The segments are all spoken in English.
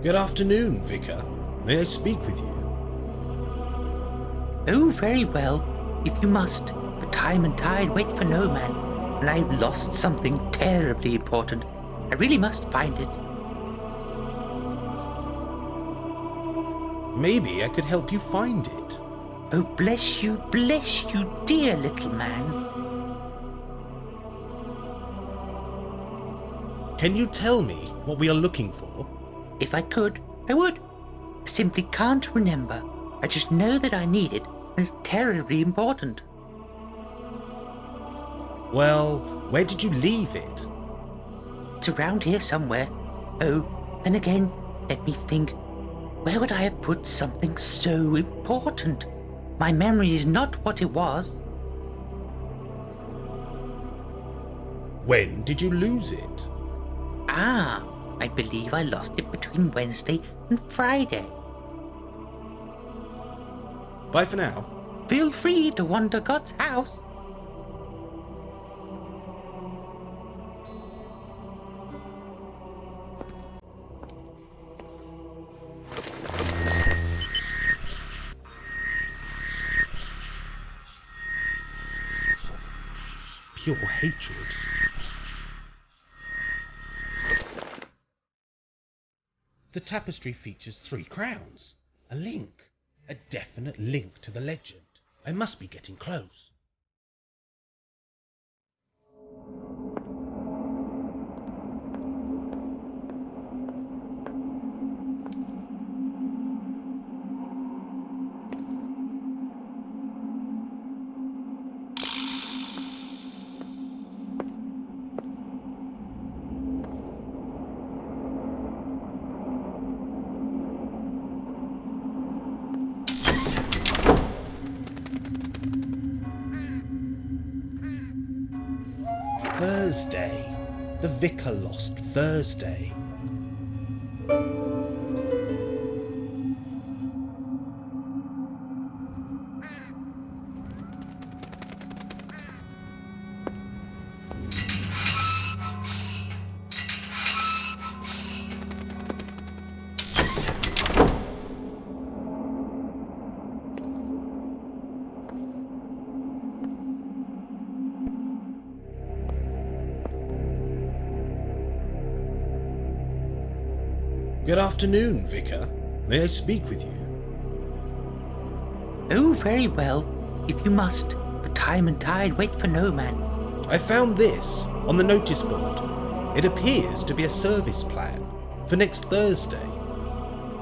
Good afternoon, Vicar. May I speak with you? Oh, very well, if you must, but time and tide wait for no man, and I've lost something terribly important. I really must find it. Maybe I could help you find it. Oh, bless you, dear little man. Can you tell me what we are looking for? If I could, I would. I simply can't remember. I just know that I need it, and it's terribly important. Well, where did you leave it? It's around here somewhere. Oh, then again, let me think. Where would I have put something so important? My memory is not what it was. When did you lose it? I believe I lost it between Wednesday and Friday. Bye for now. Feel free to wander God's house. Pure hatred. The tapestry features 3 crowns. A link. A definite link to the legend. I must be getting close. Thursday. The vicar lost Thursday. Good afternoon, Vicar. May I speak with you? Oh, very well, if you must, but time and tide wait for no man. I found this on the notice board. It appears to be a service plan for next Thursday.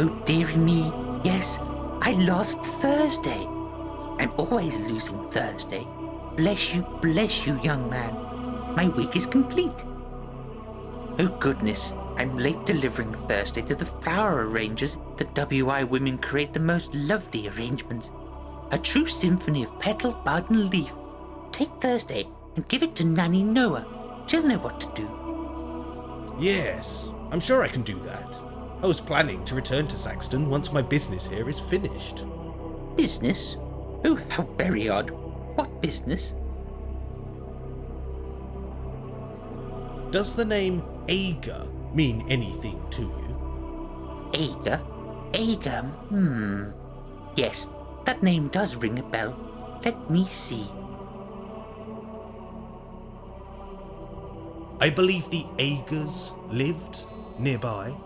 Oh, dearie me, yes, I lost Thursday. I'm always losing Thursday. Bless you, young man. My week is complete. Oh, goodness, I'm late delivering Thursday to the flower arrangers. The WI women create the most lovely arrangements. A true symphony of petal, bud, and leaf. Take Thursday and give it to Nanny Noah. She'll know what to do. Yes, I'm sure I can do that. I was planning to return to Saxton once my business here is finished. Business? Oh, how very odd. What business? Does the name Ager mean anything to you? Ager? Yes, that name does ring a bell. Let me see. I believe the Agers lived nearby.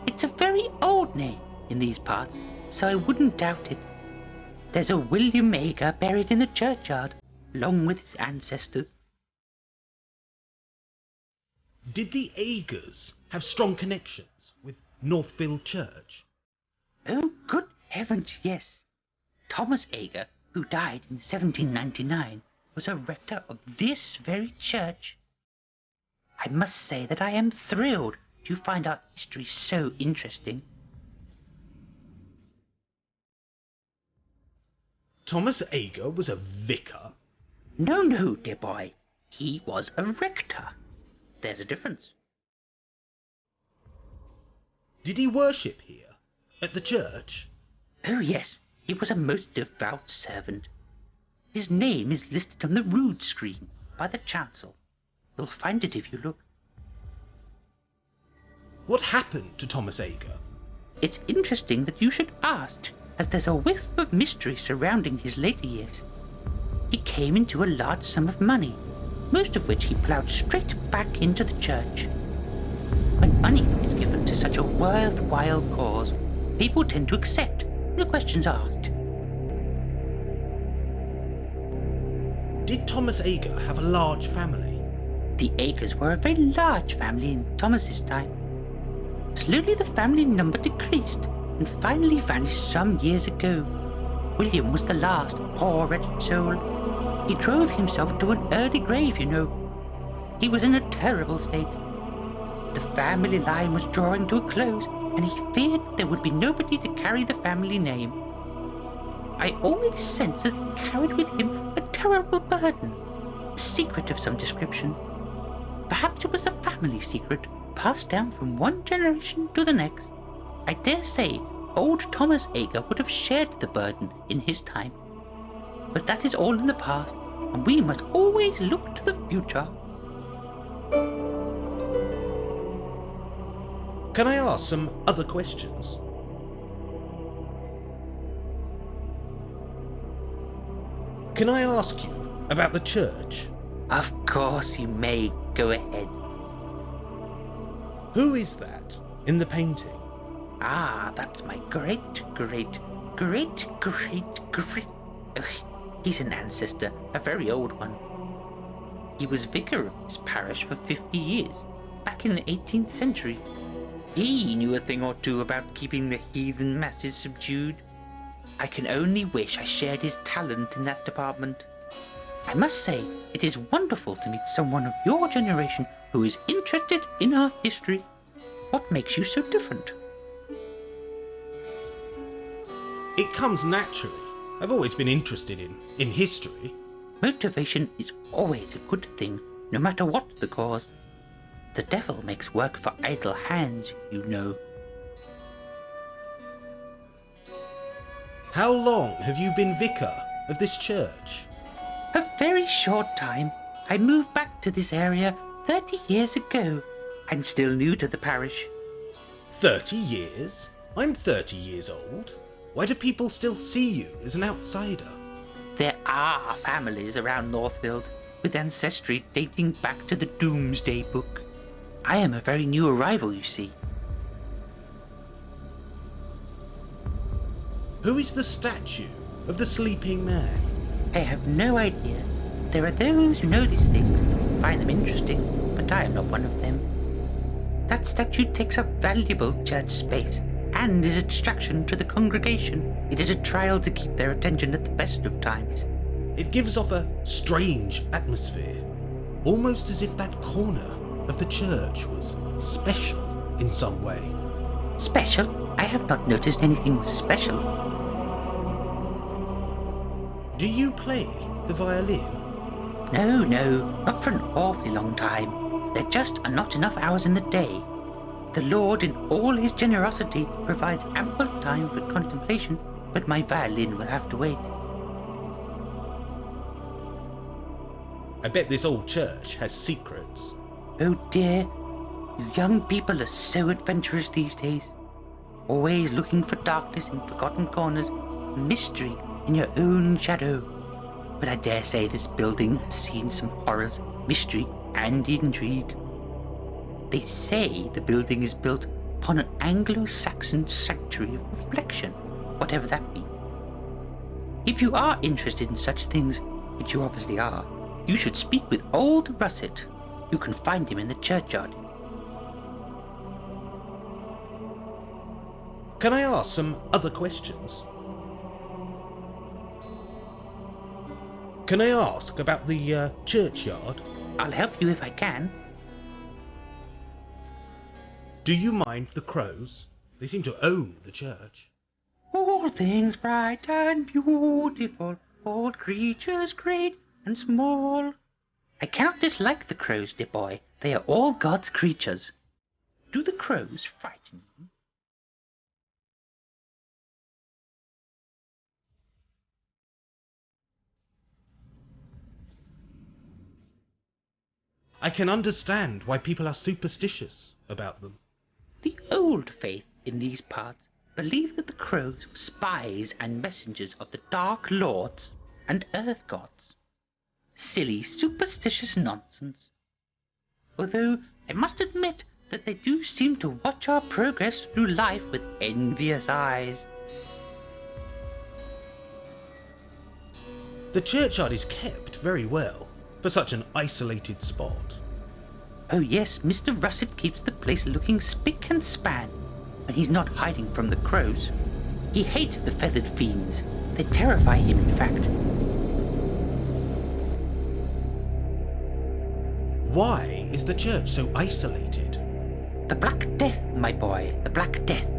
It's a very old name in these parts, so I wouldn't doubt it. There's a William Ager buried in the churchyard, along with his ancestors. Did the Agers have strong connections with Northfield Church? Oh, good heavens, yes. Thomas Ager, who died in 1799, was a rector of this very church. I must say that I am thrilled to find our history so interesting. Thomas Ager was a vicar? No, dear boy. He was a rector. There's a difference. Did he worship here, at the church? Oh, yes, he was a most devout servant. His name is listed on the rood screen by the chancel. You'll find it if you look. What happened to Thomas Ager? It's interesting that you should ask, as there's a whiff of mystery surrounding his later years. He came into a large sum of money, most of which he ploughed straight back into the church. When money is given to such a worthwhile cause, people tend to accept, no questions asked. Did Thomas Ager have a large family? The Agers were a very large family in Thomas's time. Slowly the family number decreased and finally vanished some years ago. William was the last, poor wretched soul. He drove himself to an early grave, you know. He was in a terrible state. The family line was drawing to a close, and he feared there would be nobody to carry the family name. I always sensed that he carried with him a terrible burden, a secret of some description. Perhaps it was a family secret, passed down from one generation to the next. I dare say old Thomas Ager would have shared the burden in his time. But that is all in the past, and we must always look to the future. Can I ask some other questions? Can I ask you about the church? Of course you may. Go ahead. Who is that in the painting? Ah, that's my great. Ugh, he's an ancestor, a very old one. He was vicar of this parish for 50 years, back in the 18th century. He knew a thing or two about keeping the heathen masses subdued. I can only wish I shared his talent in that department. I must say, it is wonderful to meet someone of your generation who is interested in our history. What makes you so different? It comes naturally. I've always been interested in history. Motivation is always a good thing, no matter what the cause. The devil makes work for idle hands, you know. How long have you been vicar of this church? A very short time. I moved back to this area 30 years ago. I'm still new to the parish. 30 years? I'm 30 years old. Why do people still see you as an outsider? There are families around Northfield with ancestry dating back to the Doomsday Book. I am a very new arrival, you see. Who is the statue of the sleeping man? I have no idea. There are those who know these things, find them interesting, but I am not one of them. That statue takes up valuable church space and is a distraction to the congregation. It is a trial to keep their attention at the best of times. It gives off a strange atmosphere, almost as if that corner of the church was special in some way. Special? I have not noticed anything special. Do you play the violin? No, not for an awfully long time. There just are not enough hours in the day. The Lord, in all his generosity, provides ample time for contemplation, but my violin will have to wait. I bet this old church has secrets. Oh dear, you young people are so adventurous these days. Always looking for darkness in forgotten corners, mystery in your own shadow. But I dare say this building has seen some horrors, mystery, and intrigue. They say the building is built upon an Anglo-Saxon sanctuary of reflection, whatever that be. If you are interested in such things, which you obviously are, you should speak with old Russet. You can find him in the churchyard. Can I ask some other questions? Can I ask about the churchyard? I'll help you if I can. Do you mind the crows? They seem to own the church. All things bright and beautiful, all creatures great and small. I cannot dislike the crows, dear boy. They are all God's creatures. Do the crows frighten you? I can understand why people are superstitious about them. The old faith in these parts believed that the crows were spies and messengers of the Dark Lords and Earth Gods. Silly, superstitious nonsense. Although I must admit that they do seem to watch our progress through life with envious eyes. The churchyard is kept very well for such an isolated spot. Oh yes, Mr. Russet keeps the place looking spick and span when he's not hiding from the crows. He hates the feathered fiends. They terrify him, in fact. Why is the church so isolated? The Black Death, my boy, the Black Death.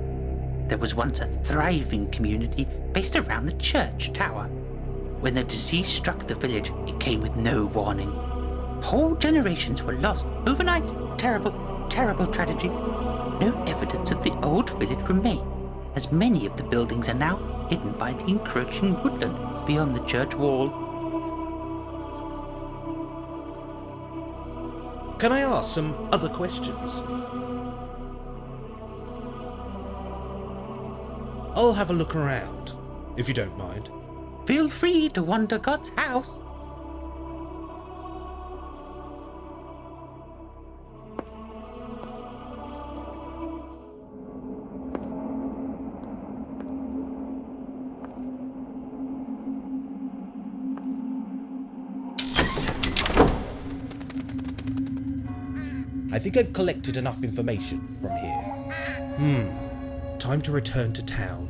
There was once a thriving community based around the church tower. When the disease struck the village, it came with no warning. Whole generations were lost overnight. Terrible, terrible tragedy. No evidence of the old village remain, as many of the buildings are now hidden by the encroaching woodland beyond the church wall. Can I ask some other questions? I'll have a look around, if you don't mind. Feel free to wander God's house. I think I've collected enough information from here. Time to return to town.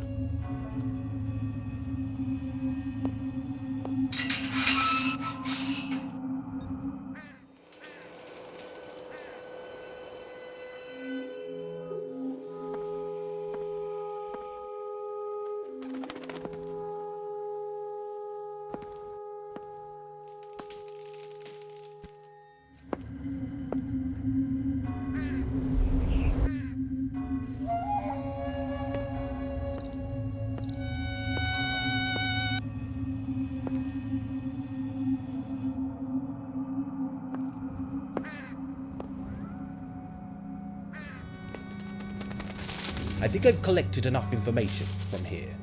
I think I've collected enough information from here.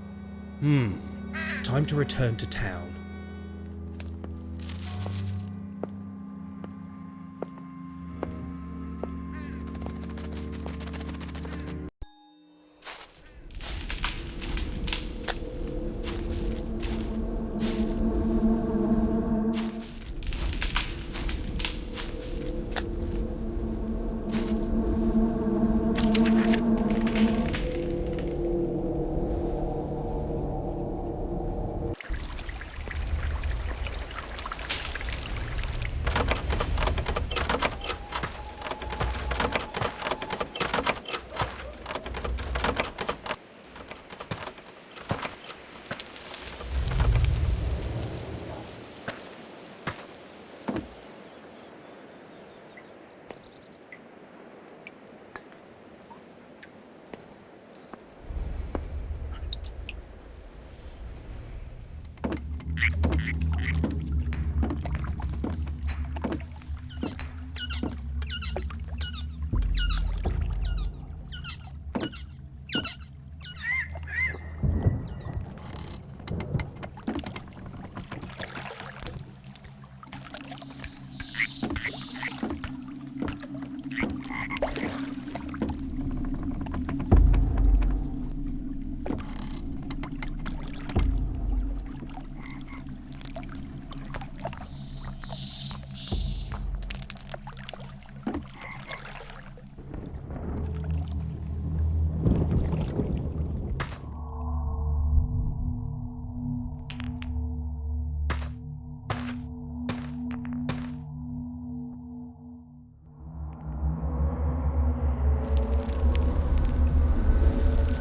Time to return to town.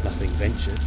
Nothing ventured.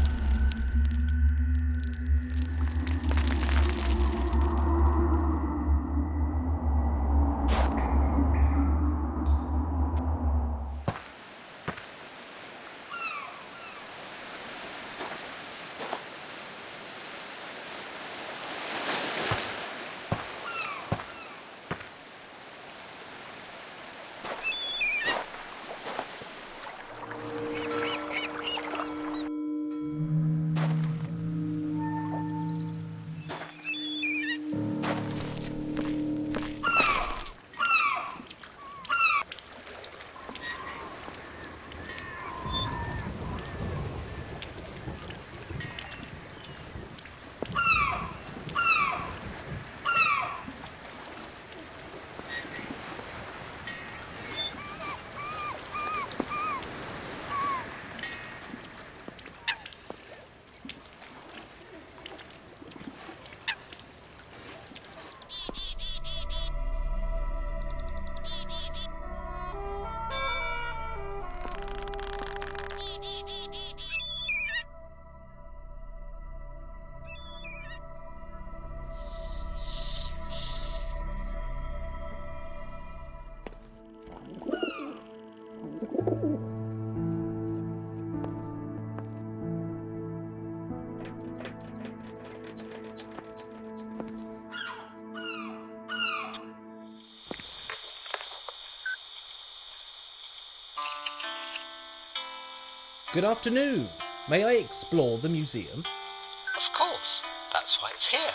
Good afternoon. May I explore the museum? Of course, that's why it's here.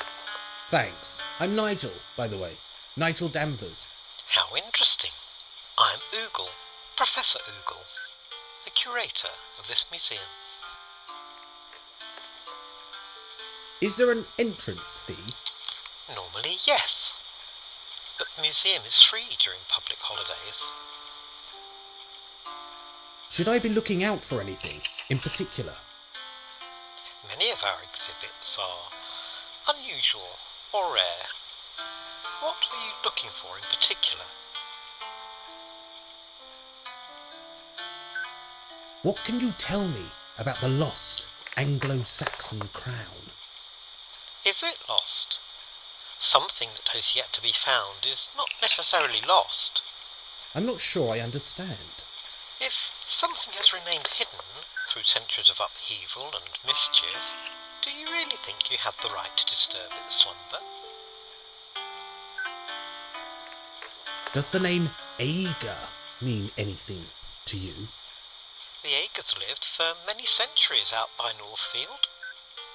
Thanks. I'm Nigel, by the way. Nigel Danvers. How interesting. I'm Oogle, Professor Oogle, the curator of this museum. Is there an entrance fee? Normally, yes. But the museum is free during public holidays. Should I be looking out for anything in particular? Many of our exhibits are unusual or rare. What are you looking for in particular? What can you tell me about the lost Anglo-Saxon crown? Is it lost? Something that has yet to be found is not necessarily lost. I'm not sure I understand. If something has remained hidden through centuries of upheaval and mischief, do you really think you have the right to disturb its slumber? Does the name Eiga mean anything to you? The Agers lived for many centuries out by Northfield.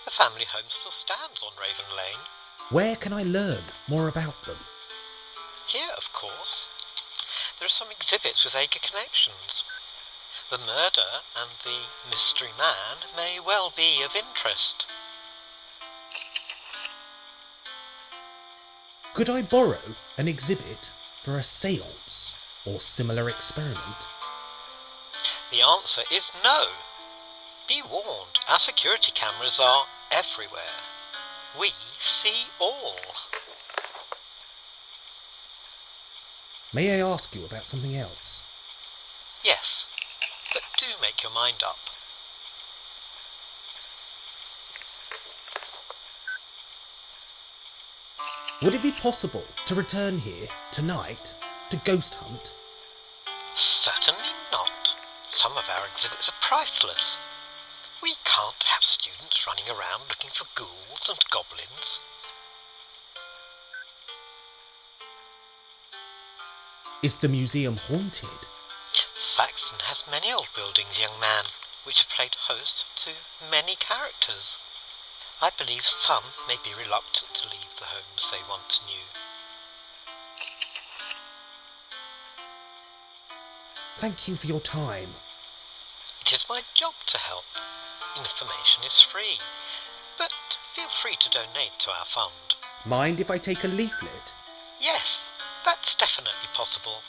The family home still stands on Raven Lane. Where can I learn more about them? Here, of course. There are some exhibits with Ager connections. The murder and the mystery man may well be of interest. Could I borrow an exhibit for a séance or similar experiment? The answer is no. Be warned, our security cameras are everywhere. We see all. May I ask you about something else? Yes, but do make your mind up. Would it be possible to return here tonight to ghost hunt? Certainly not. Some of our exhibits are priceless. We can't have students running around looking for ghouls and goblins. Is the museum haunted? Saxon has many old buildings, young man, which have played host to many characters. I believe some may be reluctant to leave the homes they once knew. Thank you for your time. It is my job to help. Information is free, but feel free to donate to our fund. Mind if I take a leaflet? Yes, that's definitely possible.